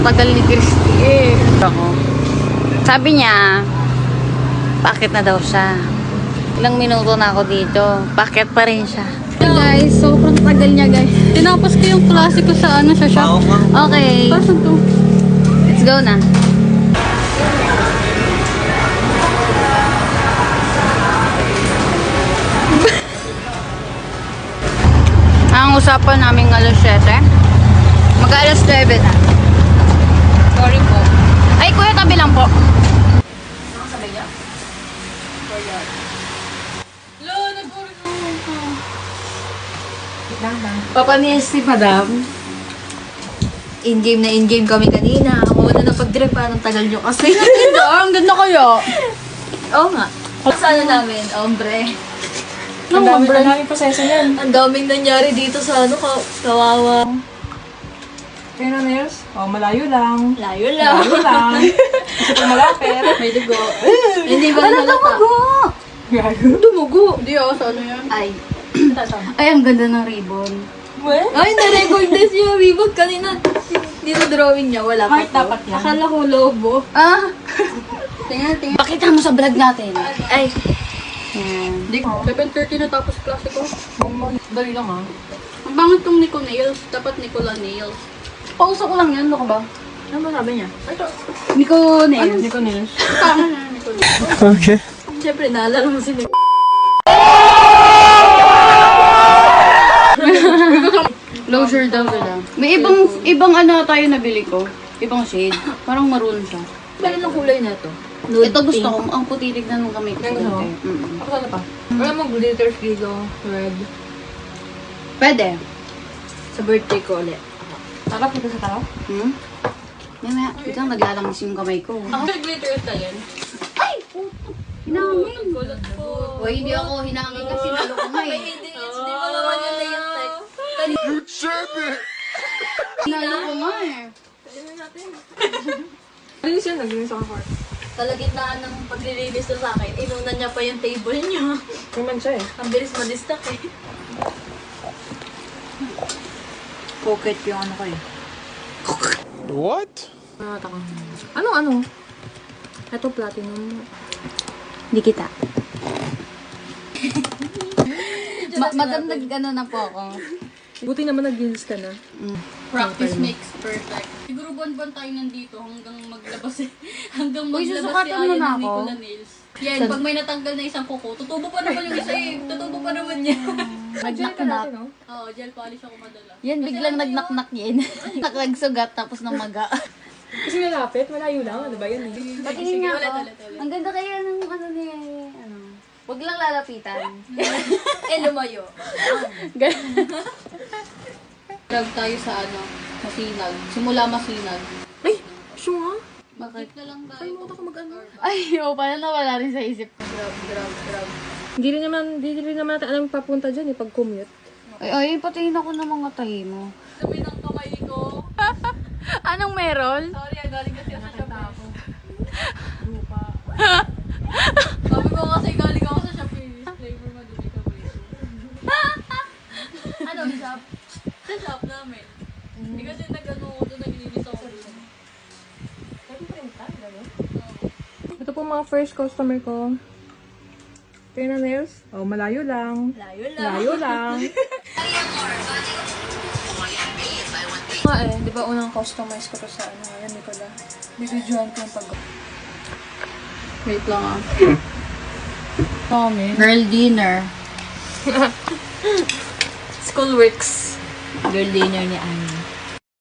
tagal ni Christy eh. Ako. Sabi niya, paakit na daw siya. Ilang minuto na ako dito. Paakit pa rin siya. Guys, sobrang tagal niya guys. Tinapos ko yung klase ko sa ano sa shop. Okay. Pasan to? Let's go na. Ang usapan namin alas 7. Mag-alas 9 na. Sorry po. Ay, kuya, tabi lang po. Nakasabay niya? Kuya. Lo, nag-order ko. Papa ni si Madam. In-game na in-game kami kanina. Wala na pag-drip pa. Anong tagal nyo kasi. Ang ganda kayo. Oo nga. Sa ano namin, ombre. Ang daming proseso yan. Ang daming nangyari dito sa ano, kawawa. Kaya na nails? Oh, malayo lang. Layo lang. Malayo lang. Kasi pag malapit. May dugo. Hindi ba Ano tumugo? Gago. Dumugo. Hindi ako sa ano yan. Ay, ang ganda ng ribbon. Ay, na-record this yung ribbon kanina. Dito drawing niya, wala pa Heart to. dapat yan. Akala ko lobo. Ah! Tingnan. Pakita mo sa vlog natin. Ay, Yan. 7:30 na tapos klase ko. Dali lang ah. Ang bangat tong Nico Nails. Dapat Nicola Nails. Pauso ko lang yan. Ano ka ba? Ano ba sabi niya? Ito. Nico Nails. Hindi ko nails. Tama na, Nico Nails. Okay. Siyempre, naalala mo sila. Closure daw sila. May ibang ano tayo nabili ko. Ibang shade. Parang maroon siya. Ganun ang kulay na ito. Ito gusto ko. Ang puti tignan ng kamay ko. Yan gusto mo? Ako sana pa. Wala mong glitters dito. Red. Pwede. Sa birthday ko ulit. Tarap dito sa tao? Hmm? Mamaya, biglang naglalangis yung kamay ko. Ako glitters na yan. Hinangin. Kulot ko. Uy, hindi ako hinangin kasi lalo ko nga eh. Hindi mo naman yun na yung text. You tripping! Lalo ko nga eh. Linis yan. Naglinis ako for. Kalagitnaan ng pag-release na sa akin, inuna niya pa yung table niya. Naman siya eh. Ang bilis ma-distract eh. Pocket yung ano kayo. What? Nakataka. Ano? Ito platinum. Hindi kita. Madandag ano na po ako. Buti naman nag-heels ka na. Practice makes perfect. Siguro buwan-buwan tayo nandito hanggang maglabas eh. Hanggang Uy, maglabas susukatan mo na ako. Nicola Nails. Yan, pag may natanggal na isang kuko, tutubo pa naman yung isa eh. Tutubo pa naman niya. Nagnak-nak. no? Oo, gel polish ako madala. Yan, biglang nagnak-nak yan. Nagsugat tapos namaga. Kasi malapit. Malayo lang. Ano ba yan eh? Patingin nga ulit, ako. ulit. Ang ganda kaya ng ano niya ano. Huwag lang lalapitan. Eh, lumayo. Drag tayo sa ano, masinag. Simula masinag. Ay! Sure? Bakit? Na lang tayo. Kalimutan ko mag-ano. Ay, paano nawala rin sa isip. Grab. Hindi rin naman natin alam papunta dyan eh pag commute. Ay, patingin ako ng mga tahi mo. Sabi ng kamay ko. Anong meron? Sorry, galing kasi ako sa Shopee. Sabi ko kasi galing ako sa Shopee. Flavor madumi ka ba yun? Ano, shop? Sa shop namin. Hindi kasi nag-ano ko doon, naglilinis ako doon. Ito po mga first customer ko. Kaya na nails? Oh, malayo lang. Layo lang. Malayo lang. Di ba unang customize ko to sa ano, ayan, Nicola. Bibidyoan ko yung pag... Wait lang ah. Kami. Girl dinner. School works. Girl dinner ni Annie.